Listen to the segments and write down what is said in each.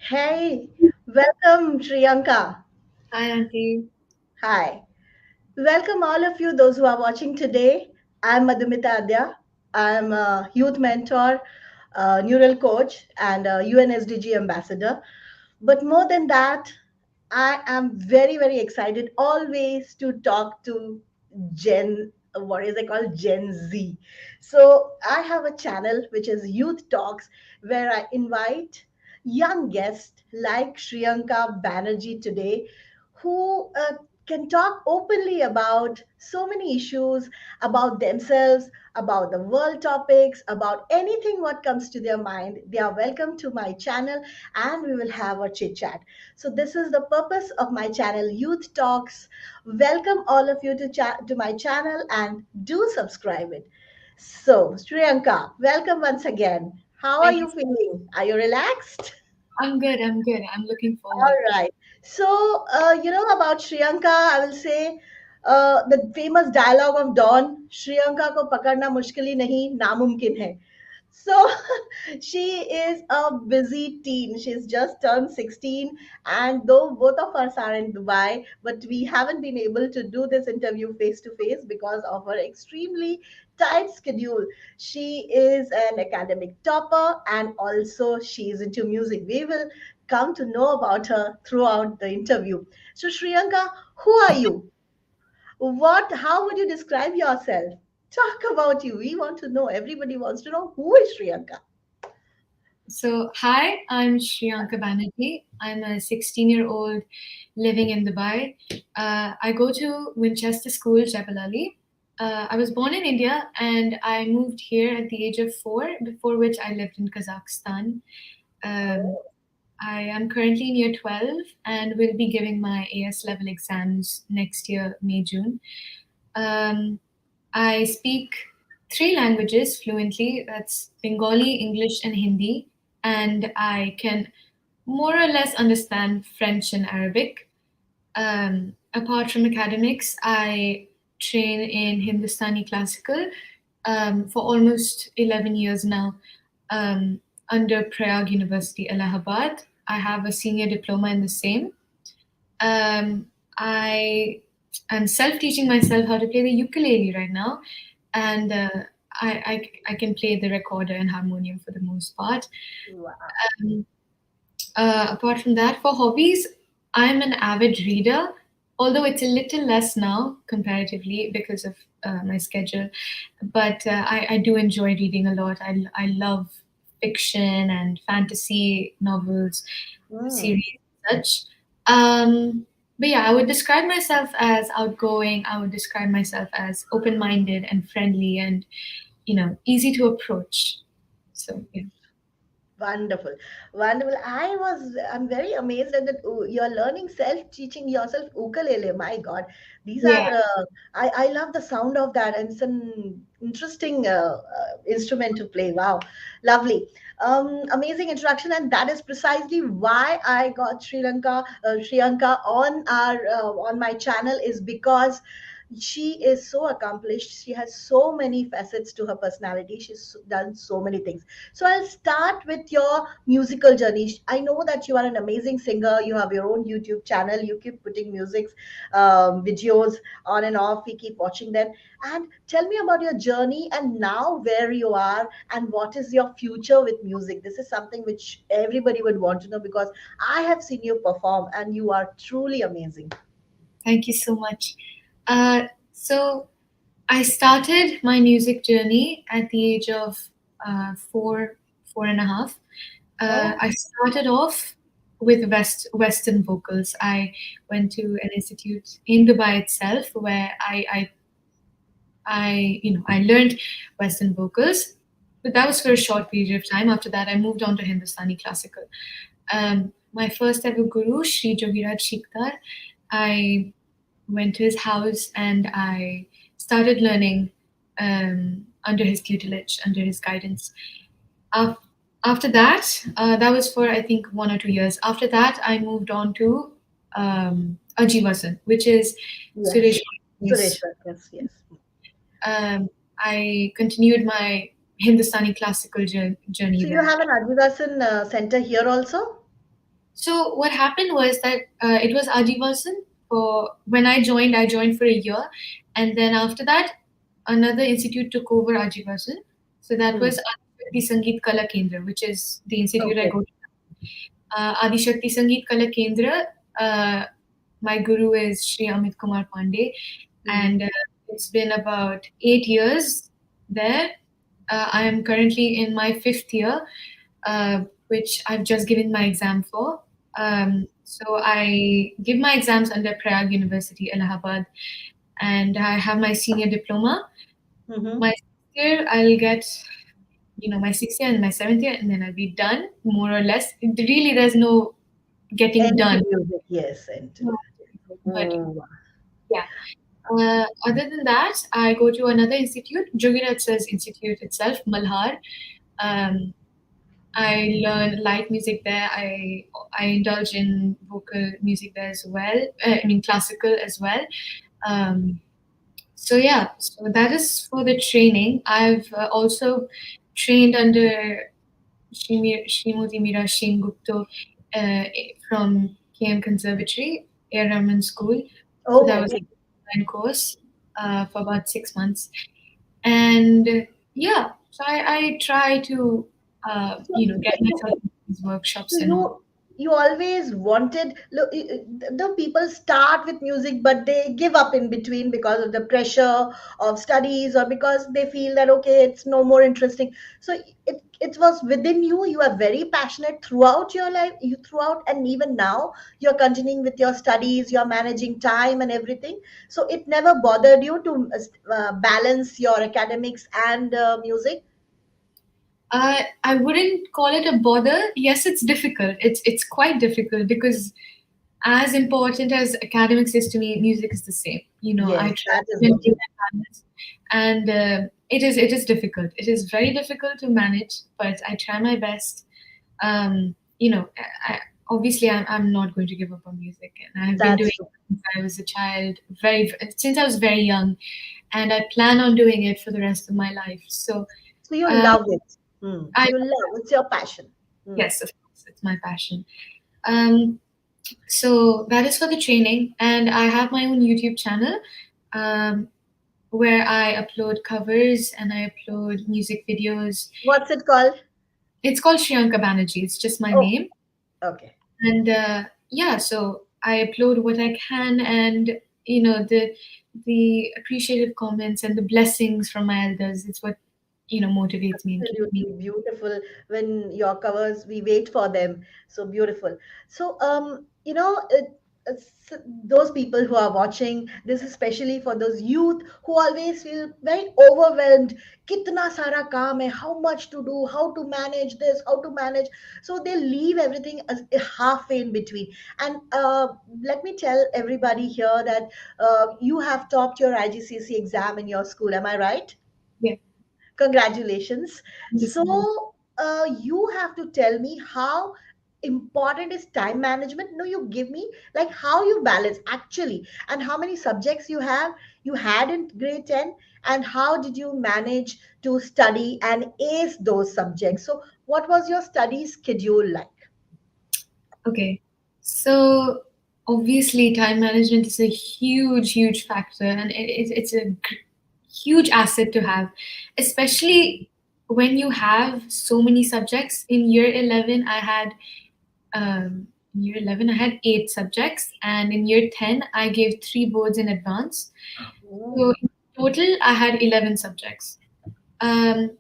Hey, welcome, Shriyanka. Hi, Auntie. Hi. Welcome, all of you, those who are watching today. I'm Madhumita Adya. I'm a youth mentor, neural coach, and a UNSDG ambassador. But more than that, I am very, very excited always to talk to what is it called? Gen Z. So I have a channel which is Youth Talks where I invite young guests like Shriyanka Banerjee today who can talk openly about so many issues about themselves, about the world topics, about anything what comes to their mind. They are welcome to my channel and we will have a chit chat. So this is the purpose of my channel, Youth Talks. Welcome all of you to my channel and do subscribe it. So, Shriyanka, welcome once again. How are Thank you. you feeling? Are you relaxed? I'm good. I'm good. I'm looking All forward. right. So, you know about Shriyanka, I will say the famous dialogue of Dawn, Shriyanka ko pakadna mushkil hi nahi, namumkin hai. So she is a busy teen. She's just turned 16. And though both of us are in Dubai, but we haven't been able to do this interview face to face because of her extremely tight schedule. She is an academic topper and also she is into music. We will come to know about her throughout the interview. So, Shriyanka, who are you? How would you describe yourself? Talk about you. We want to know. Everybody wants to know who is Shriyanka. So, hi, I'm Shriyanka Banerjee. I'm a 16-year-old living in Dubai. I go to Winchester School, Jebel Ali. I was born in India and I moved here at the age of 4, before which I lived in Kazakhstan. Um, Oh, I am currently in year 12 and will be giving my AS level exams next year, May, June. Um, I speak three languages fluently. That's Bengali, English, and Hindi. And I can more or less understand French and Arabic. Apart from academics, I train in Hindustani classical for almost 11 years now under Prayag University, Allahabad. I have a senior diploma in the same. Um, I am self-teaching myself how to play the ukulele right now, and I can play the recorder and harmonium for the most part. wow. Um, Apart from that, for hobbies, I'm an avid reader, although it's a little less now comparatively because of my schedule. But I do enjoy reading a lot. I love fiction and fantasy novels, Hmm. series, and such. But yeah, I would describe myself as outgoing. I would describe myself as open-minded and friendly, and easy to approach. So yeah. Wonderful, wonderful. I'm very amazed at that. You're learning self-teaching yourself ukulele. My God, these are. Yeah. I love the sound of that, and it's an interesting instrument to play. Wow, lovely, amazing introduction, and that is precisely why I got Sri Lanka on my channel is because she is so accomplished. She has so many facets to her personality. She's done so many things. So I'll start with your musical journey. I know that you are an amazing singer. You have your own YouTube channel. You keep putting music videos on and off. We keep watching them. And tell me about your journey and now where you are and what is your future with music. This is something which everybody would want to know because I have seen you perform and you are truly amazing. Thank you so much. So I started my music journey at the age of 4.5. Oh, I started off with Western vocals. I went to an institute in Dubai itself where I learned Western vocals, but that was for a short period of time. After that, I moved on to Hindustani classical. My first ever guru, Sri Jogiraj Shikdar, I went to his house and I started learning under his tutelage, under his guidance. Af- After that, that was for I think 1 or 2 years. After that, I moved on to Ajivasan, which is Suresh yes. Bhatti's. Sureshwar, yes, yes. I continued my Hindustani classical journey So you there. have an Adivasan center here also? So what happened was that it was Ajivasan. For when I joined for a year, and then after that, another institute took over Ajivasan. So that Hmm. was Adishakti Sangeet Kala Kendra, which is the institute I Okay. go to. Adishakti Sangeet Kala Kendra. Uh, my guru is Shri Amit Kumar Pandey, Hmm. and it's been about 8 years there. I am currently in my fifth year, uh, which I've just given my exam for. So I give my exams under Prayag University, Allahabad, and I have my senior diploma. Hmm. My sixth year, I'll get, my sixth year and my seventh year, and then I'll be done, more or less. Really, there's no getting End to done. music, yes, end to it. But Hmm. yeah. Other than that, I go to another institute, Jogiratsa's institute itself, Malhar. Um, I learn light music there. I indulge in vocal music there as well. I mean classical as well. Um, so yeah, so that is for the training. I've also trained under Srimati Mira Singh Gupta from K.E.N Conservatory, A. Rahman School. So that Oh, was okay. an online course for about 6 months. And yeah, so I try to So, get myself into these so workshops and all. you always wanted, look, the people start with music but they give up in between because of the pressure of studies, or because they feel that okay, it's no more interesting. So it was within you. You are very passionate throughout your life, you throughout, and even now you're continuing with your studies, you're managing time and everything. So it never bothered you to balance your academics and music. I wouldn't call it a bother. Yes, it's difficult. It's quite difficult because as important as academics is to me, music is the same. I Yes, try that to is what maintain you. that balance, and it is difficult. It is very difficult to manage, but I try my best. Obviously I'm not going to give up on music, and I have been doing That's true. it since I was a child, since I was very young, and I plan on doing it for the rest of my life. So So you uh, love it. Hmm. I You love, it's your passion. Hmm. yes, of course, it's my passion. Um, so that is for the training, and I have my own YouTube channel um, where I upload covers and I upload music videos. What's it called? It's called Shriyanka Banerjee. It's just my Oh, name, okay. and yeah, so I upload what I can, and the appreciative comments and the blessings from my elders. It's what motivates me and keeps me. Absolutely beautiful. When your covers, we wait for them. So beautiful. So, those people who are watching this, especially for those youth who always feel very overwhelmed. Kitna sara kaam hai, how much to do, how to manage this, how to manage. So they leave everything as halfway in between. And let me tell everybody here that you have topped your IGCSE exam in your school. Am I right? Yeah, Congratulations. thank you so much. So, you have to tell me how important is time management. No, you give me like how you balance actually, and how many subjects you had in grade 10, and how did you manage to study and ace those subjects. So, what was your study schedule like? Okay. So obviously, time management is a huge, huge factor, and it's a huge asset to have, especially when you have so many subjects. In year 11, in year 11, I had 8 subjects, and in year 10, I gave 3 boards in advance. So Oh, in total, I had 11 subjects. Um,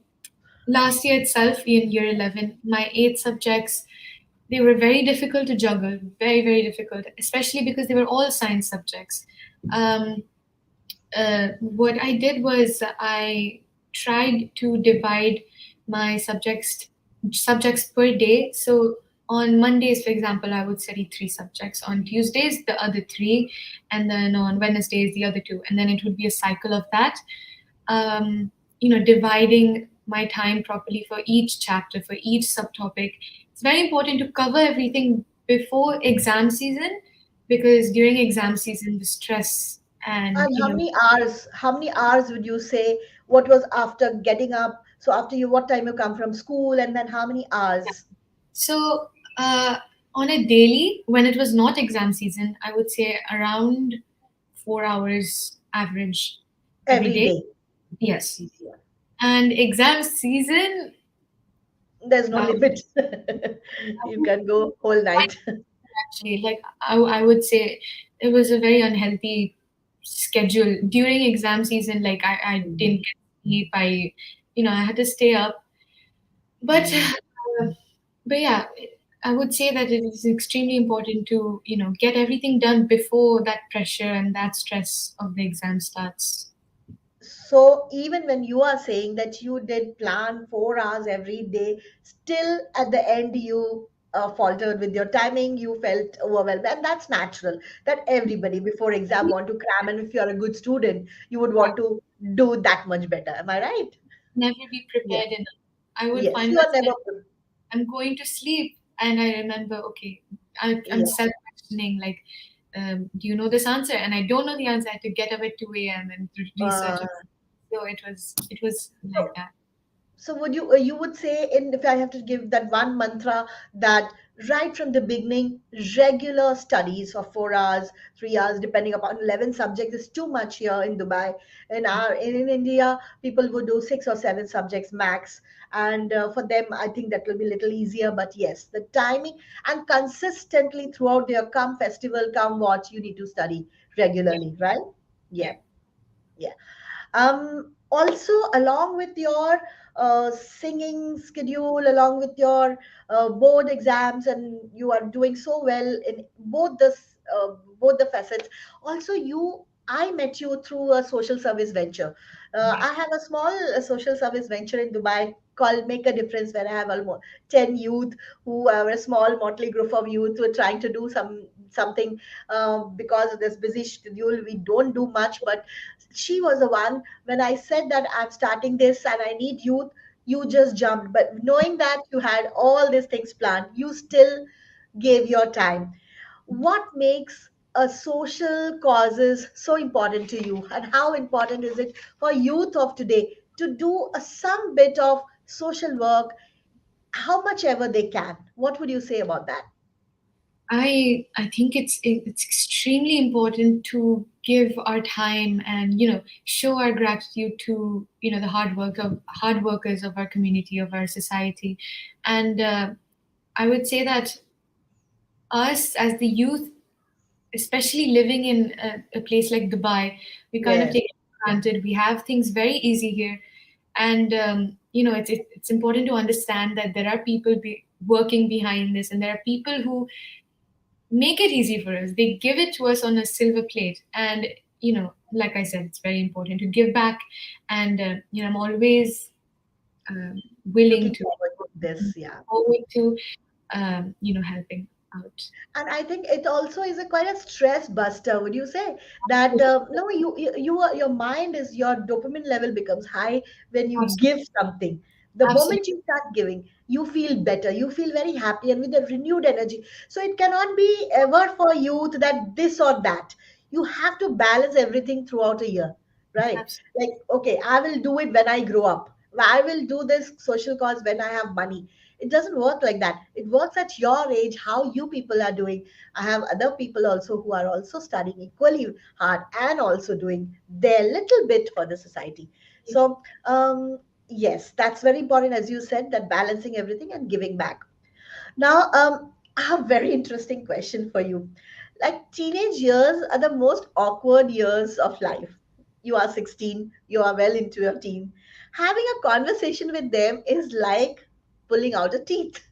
Last year itself, in year 11, my 8 subjects, they were very difficult to juggle, very, very difficult, especially because they were all science subjects. Um, what I did was I tried to divide my subjects per day. So on Mondays, for example, I would study 3 subjects. On Tuesdays, the other 3, and then on Wednesdays, the other 2, and then it would be a cycle of that. um, Dividing my time properly for each chapter, for each subtopic. It's very important to cover everything before exam season, because during exam season, the stress and and how many hours would you say? What was after getting up? So after you, what time you come from school, and then how many hours? so uh, On a daily, when it was not exam season, I would say around 4 hours average every Every day. day? Yes. Yeah. And exam season, There's no uh, limit. You can go whole night. actually, like I would say it was a very unhealthy schedule during exam season. Like I didn't Mm. get sleep. I had to stay up. But Mm. but yeah, I would say that it is extremely important to get everything done before that pressure and that stress of the exam starts. So even when you are saying that you did plan 4 hours every day, still at the end you faltered with your timing, you felt overwhelmed, and that's natural. That everybody before exam want to cram, and if you're a good student, you would want Correct. to do that much better. Am I right? Never be Yeah. prepared enough. I would Yes, find you are myself, never. I'm going to sleep, and I remember, okay, I'm Yeah. self questioning, like, do you know this answer? And I don't know the answer. I had to get up at 2 a.m. and research. Uh, So it was like so that. So you would say, in if I have to give that one mantra, that right from the beginning, regular studies of 4 hours, 3 hours, depending upon 11 subjects is too much here in Dubai. In India, people would do 6 or 7 subjects max, and for them, I think that will be a little easier. But yes, the timing and consistently throughout their come festival, come what you need to study Yeah, regularly, right? yeah. Yeah, yeah. Also, along with your singing schedule, along with your board exams, and you are doing so well in both the facets. Also, I met you through a social service venture. Right. I have a small social service venture in Dubai called Make a Difference, where I have almost 10 youth who are a small motley group of youth who are trying to do something. Because of this busy schedule, we don't do much, but she was the one when I said that I'm starting this and I need youth. You just jumped, but knowing that you had all these things planned, you still gave your time. What makes a social causes so important to you, and how important is it for youth of today to do some bit of social work, how much ever they can? What would you say about that? I think it's extremely important to give our time and show our gratitude to the hard workers of our community, of our society. And I would say that us as the youth, especially living in a place like Dubai, we kind of Yes. take it for granted. We have things very easy here, and it's important to understand that there are people working behind this, and there are people who make it easy for us. They give it to us on a silver plate, and like I said, it's very important to give back, and I'm always willing Looking to forward to this, yeah. forward to helping out. And I think it also is a quite a stress buster. Would you say that no, your mind is your dopamine level becomes high when you Absolutely, give something. The absolutely, moment you start giving, you feel better, you feel very happy and with a renewed energy. So it cannot be ever for youth that this or that. You have to balance everything throughout a year, right? absolutely. Like, okay, I will do it when I grow up. I will do this social cause when I have money. It doesn't work like that. It works at your age, how you people are doing. I have other people also who are also studying equally hard and also doing their little bit for the society. So yes, that's very important, as you said, that balancing everything and giving back. Now, I have a very interesting question for you. Like, teenage years are the most awkward years of life. You are 16, you are well into your teen. Having a conversation with them is like pulling out a teeth.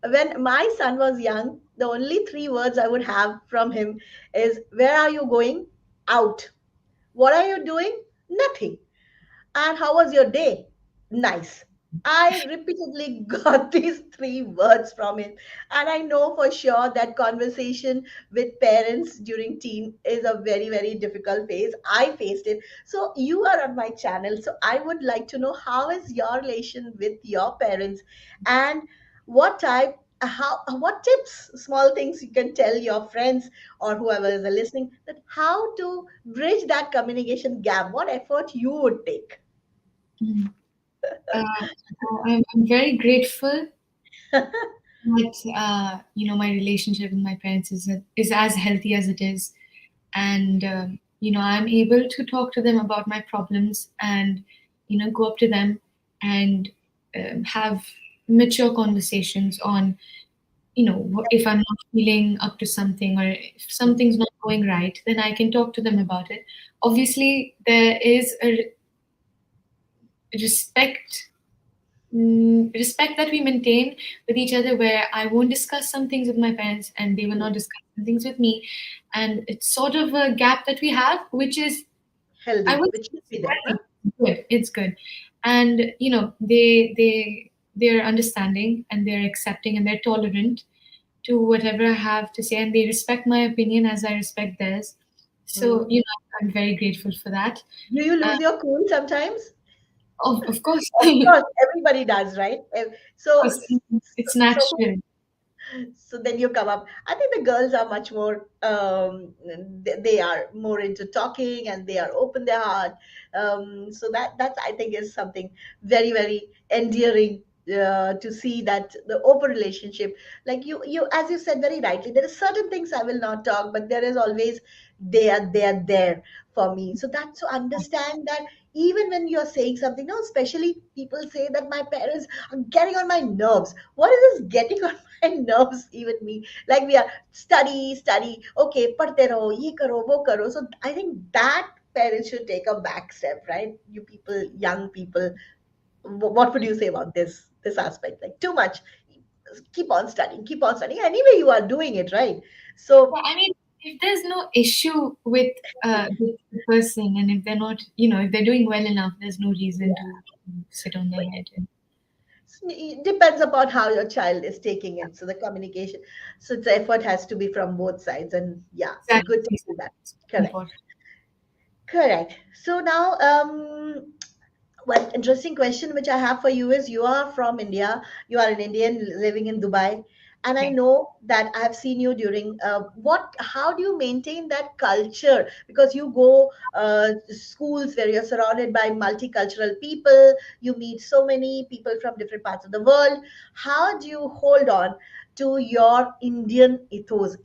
When my son was young, the only three words I would have from him is, where are you going? Out. What are you doing? Nothing. And how was your day? Nice. I repeatedly got these three words from him. And I know for sure that conversation with parents during teen is a very, very difficult phase. I faced it. So you are on my channel. So I would like to know, how is your relation with your parents, and what tips, small things you can tell your friends or whoever is listening, that how to bridge that communication gap, what effort you would take. Mm. I'm very grateful that my relationship with my parents is as healthy as it is, and I'm able to talk to them about my problems, and go up to them and have mature conversations on if I'm not feeling up to something, or if something's not going right, then I can talk to them about it. Obviously, there is a respect respect that we maintain with each other, where I won't discuss some things with my parents and they will not discuss some things with me. And it's sort of a gap that we have, which is, I Healthy, would which say, should be there, no? good. It's good. And they're understanding, and they're accepting, and they're tolerant to whatever I have to say, and they respect my opinion as I respect theirs. So, Mm. I'm very grateful for that. Do you Uh, lose your cool sometimes? of course, Of of course, everybody does, right? So, course, so, it's so natural. so then you come up. I think the girls are much more they are more into talking, and they are open their heart. So that's, I think, is something very, very endearing, to see that the open relationship. Like you as you said very rightly, there are certain things I will not talk, but there is always, they are there for me. So that's to understand that even when you're saying something, no, especially people say that my parents are getting on my nerves. What is this getting on my nerves? Even me, like, we are study, okay, padhte raho, ye karo, wo karo. So I think that parents should take a back step, right? You people, young people, what would you say about this aspect? Like, too much, keep on studying, anyway you are doing it, right? Yeah, So I mean, if there's no issue with the person, and if they're not, if they're doing well enough, there's no reason to sit on their head. And it depends upon how your child is taking it. So the communication, so the effort has to be from both sides, and yeah, so exactly, good to see that. it's Correct. important. Correct. So now, one interesting question which I have for you is, you are from India, you are an Indian living in Dubai, and I Yeah. know that I have seen you during, how do you maintain that culture? Because you go schools where you're surrounded by multicultural people, you meet so many people from different parts of the world. How do you hold on to your Indian ethos,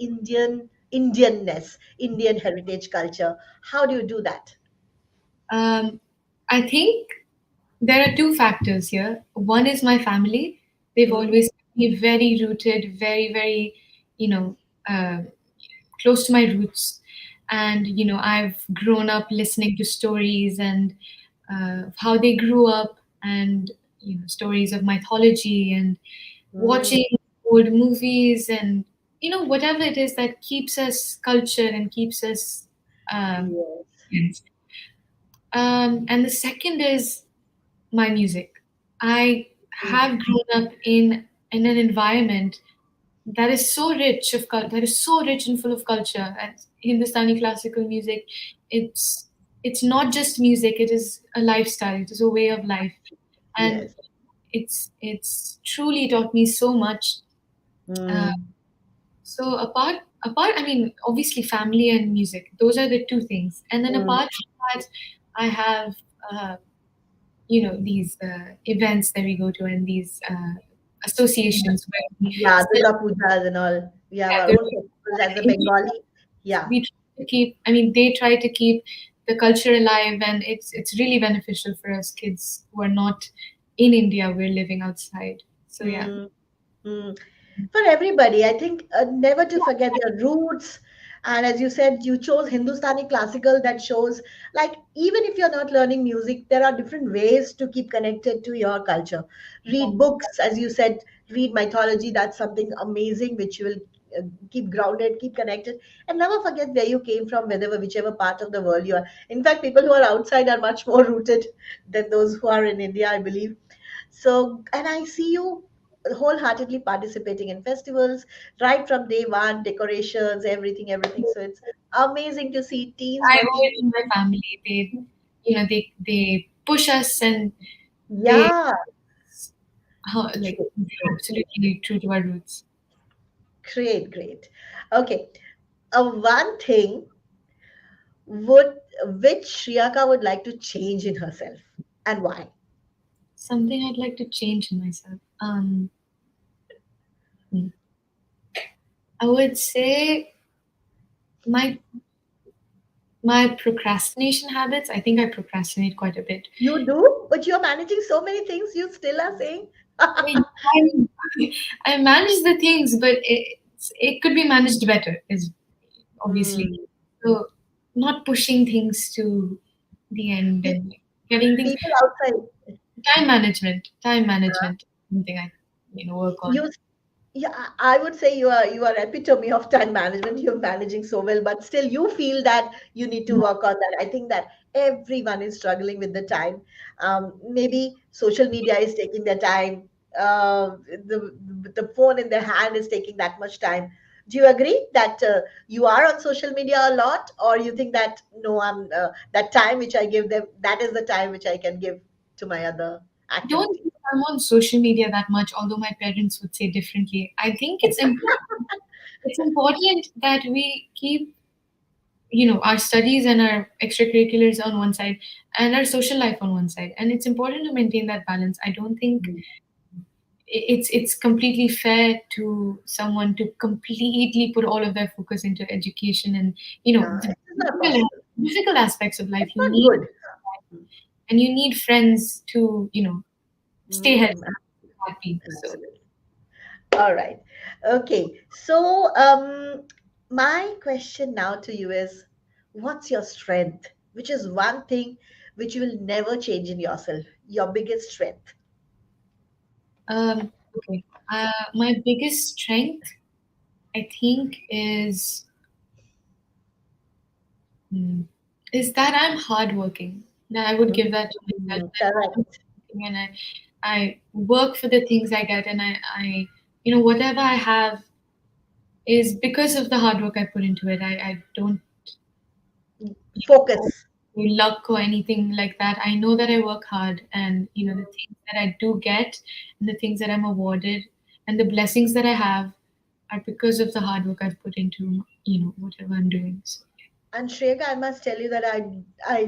Indianness, Indian heritage culture? How do you do that? Um, I think there are two factors here. One is my family. They've Mm, always kept me very rooted, very, very, you know, uh, close to my roots. And, I've grown up listening to stories, and how they grew up, and, stories of mythology, and mm, watching old movies, and, whatever it is that keeps us cultured and keeps us. Um, yes. and the second is my music. I Mm, have grown up in an environment that is so rich of culture, that is so rich and full of culture. And Hindustani classical music, it's it's not just music; it is a lifestyle. It is a way of life, and yes. it's truly taught me so much. Uh, Mm, so I mean, obviously, family and music; those are the two things. And then mm, apart from that, I have. Uh, these events that we go to, and these associations where we yeah, celebrate. Durga Pujas and all. We have Yeah, our they're own festivals as a in Bengali. Yeah. we try to keep, I mean, they try to keep the culture alive, and it's really beneficial for us kids who are not in India. We're living outside, so yeah. Mm, mm. For everybody, I think, never to forget their roots. And as you said, you chose Hindustani classical. That shows, like, even if you're not learning music, there are different ways to keep connected to your culture. Read books, as you said, read mythology. That's something amazing which you will keep grounded, keep connected, and never forget where you came from, whether whichever part of the world you are. In fact, people who are outside are much more rooted than those who are in India, I believe. So, and I see you wholeheartedly participating in festivals right from day one, decorations, everything, everything. So it's amazing to see teens I owe working. it to my family. They push us, and they Yeah, like, true, they're true. absolutely true to our roots. Great, great. Okay, one thing would which Shriyaka would like to change in herself, and why? Something I'd like to change in myself. Hmm. I would say my my procrastination habits. I think I procrastinate quite a bit. You do, but you're managing so many things. You still are saying. I, I manage the things, but it could be managed better. Is obviously Hmm. so not pushing things to the end Pe- and getting things. People outside. Time management, something I work on. You Yeah, I would say you are epitome of time management. You're managing so well, but still you feel that you need to work on that. I think that everyone is struggling with the time. Maybe social media is taking their time. The phone in their hand is taking that much time. Do you agree that you are on social media a lot, or you think that no, that time which I give them, that is the time which I can give to my other I don't activities? think I'm on social media that much, although my parents would say differently. I think it's important that we keep our studies and our extracurriculars on one side and our social life on one side, and it's important to maintain that balance. I don't think it's completely fair to someone to completely put all of their focus into education and Yeah, the it is not possible. difficult aspects of life. It's You not need good. and you need friends to stay Mm, healthy, happy. So absolutely. All right. Okay. So, my question now to you is, what's your strength? Which is one thing which you will never change in yourself, your biggest strength? okay, my biggest strength, I think, hmm, is that I'm hardworking. That I would give that to myself. That I'm Correct. hardworking and I work for the things I get, and I whatever I have is because of the hard work I put into it. I don't hope Focus. for luck or anything like that. I know that I work hard, and the things that I do get, and the things that I'm awarded, and the blessings that I have are because of the hard work I've put into whatever I'm doing. So And Shreka, I must tell you that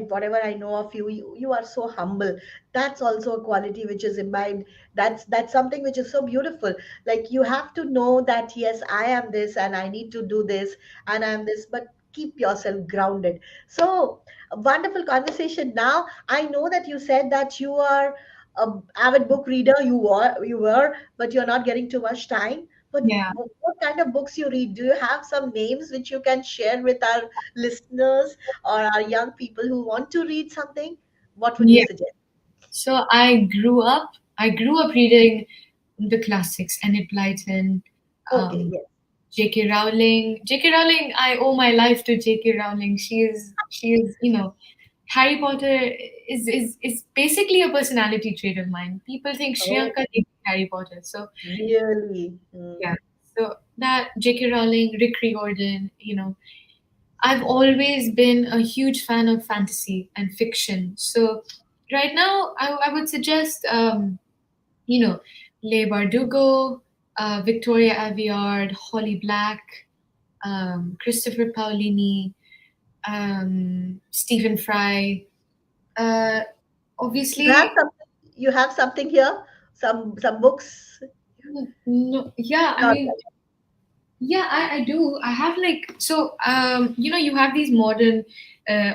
whatever I know of you, you are so humble. That's also a quality which is imbibed. That's something which is so beautiful. Like you have to know that yes, I am this, and I need to do this, and I am this, but keep yourself grounded. So, a wonderful conversation. Now, I know that you said that you are a avid book reader. You were, but you're not getting too much time. But yeah, what kind of books you read? Do you have some names which you can share with our listeners or our young people who want to read something? What would you yeah. suggest? So I grew up reading the classics, Enid Blyton, Okay, um, yes. J.K. Rowling. J.K. Rowling, I owe my life to J.K. Rowling. She is Harry Potter is basically a personality trait of mine. People think Oh, Shriyanka hates Harry Potter. So really? yeah. So that J.K. Rowling, Rick Riordan, I've always been a huge fan of fantasy and fiction. So right now, I would suggest, you know, Leigh Bardugo, Victoria Aveyard, Holly Black, Christopher Paolini, Stephen Fry. Uh, You have obviously, something. You have something here. Some books. no, yeah, I Not mean, yeah, I do. I have you have these modern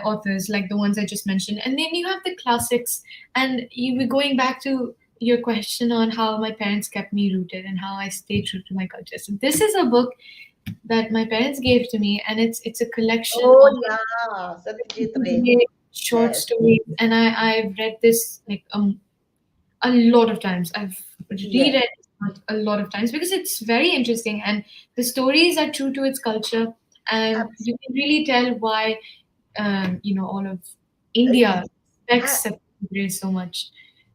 authors like the ones I just mentioned, and then you have the classics. And you were going back to your question on how my parents kept me rooted and how I stay true to my culture. So this is a book that my parents gave to me, and it's a collection Oh of yeah, Satyajit Ray. great short Yes, stories, and I've read this like a lot of times. I've reread yes, it a lot of times because it's very interesting and the stories are true to its culture, and you can really tell why all of India absolutely. respects Satyajit Ray so much.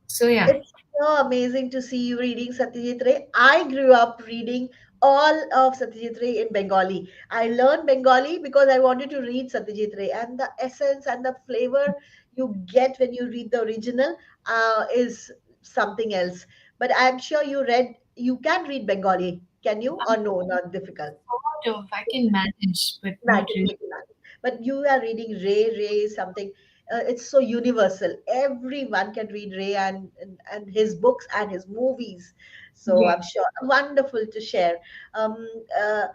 So yeah, It's so amazing to see you reading Satyajit Ray. I grew up reading all of Satyajit Ray in Bengali. I learned Bengali because I wanted to read Satyajit Ray, and the essence and the flavor you get when you read the original is something else. But I'm sure you can read Bengali, can you? Or no, not difficult. sort of I can manage, but not Magic, really. you can manage. But you are reading Ray is something. It's so universal. Everyone can read Ray and his books and his movies. So Great. I'm sure wonderful to share. Um, uh,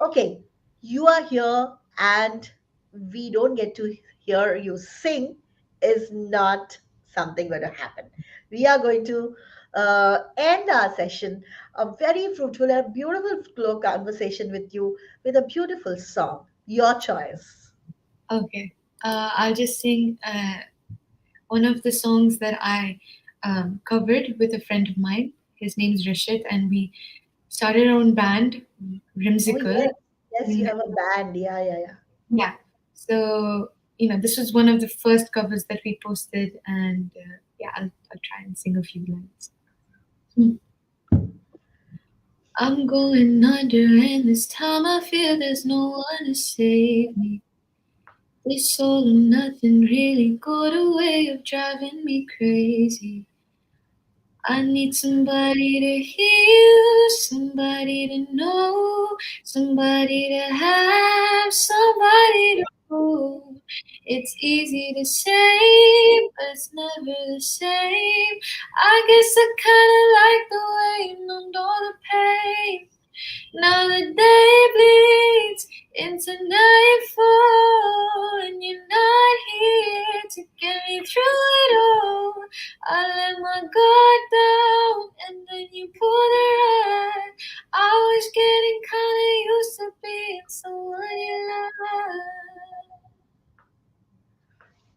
okay, you are here and we don't get to hear you sing is not something going to happen. We are going to end our session, a very fruitful and beautiful flow conversation with you with a beautiful song. Your choice. Okay. I'll just sing one of the songs that I covered with a friend of mine. His name's Rishit, and we started our own band, Oh, Rimsicle. yes. Yes, you And have a band. Yeah, yeah, yeah. yeah, so this was one of the first covers that we posted, and yeah, I'll try and sing a few lines. Hmm. I'm going under, and this time I feel there's no one to save me. This all or nothing really got a way of driving me crazy. I need somebody to heal, somebody to know, somebody to have, somebody to hold. It's easy to say, but it's never the same. I guess I kinda like the way you numbed all the pain. Now the day bleeds into nightfall, and you're not here to get me through it all. I let my guard down, and then you pulled the rug. I was getting kinda used to being someone you love.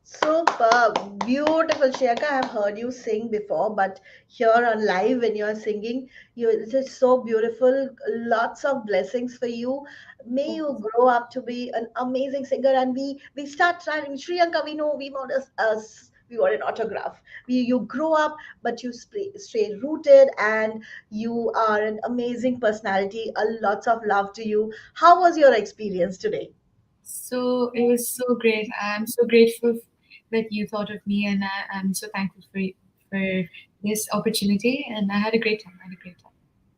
Superb, beautiful, Sheka. I've heard you sing before, but here on live when you're singing, it's just so beautiful. Lots of blessings for you. May you grow up to be an amazing singer, and we start trying. Sri Lanka, we know we want us we want an autograph. You grow up, but you stay rooted, and you are an amazing personality. A lots of love to you. How was your experience today? So it was so great. I'm so grateful that you thought of me, and I'm so thankful for this opportunity. And I had a great time. I had a great time.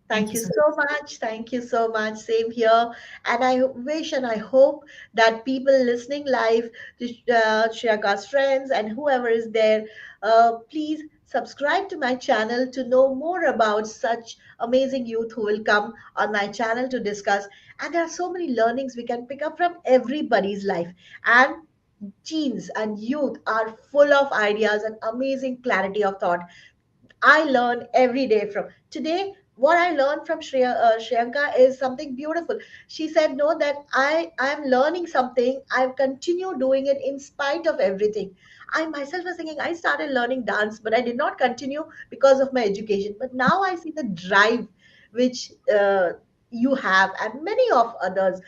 Thank Thank you you so much. so much. Thank you so much. Same here. And I wish and I hope that people listening live to Shriyaka's friends and whoever is there, please subscribe to my channel to know more about such amazing youth who will come on my channel to discuss. And there are so many learnings we can pick up from everybody's life. And teens and youth are full of ideas and amazing clarity of thought. I learn every day from today. What I learned from Shriyanka is something beautiful. She said, "No, that I'm learning something. I continue doing it in spite of everything." I myself was thinking I started learning dance, but I did not continue because of my education. But now I see the drive which you have, and many of others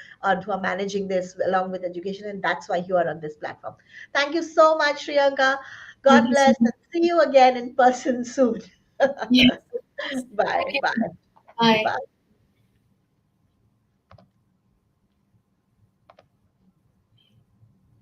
who are managing this along with education, and that's why you are on this platform. Thank you so much, Shriyanka. Thank God you so bless much. and see you again in person soon. Yes. Bye. Okay. Bye. Bye. Bye.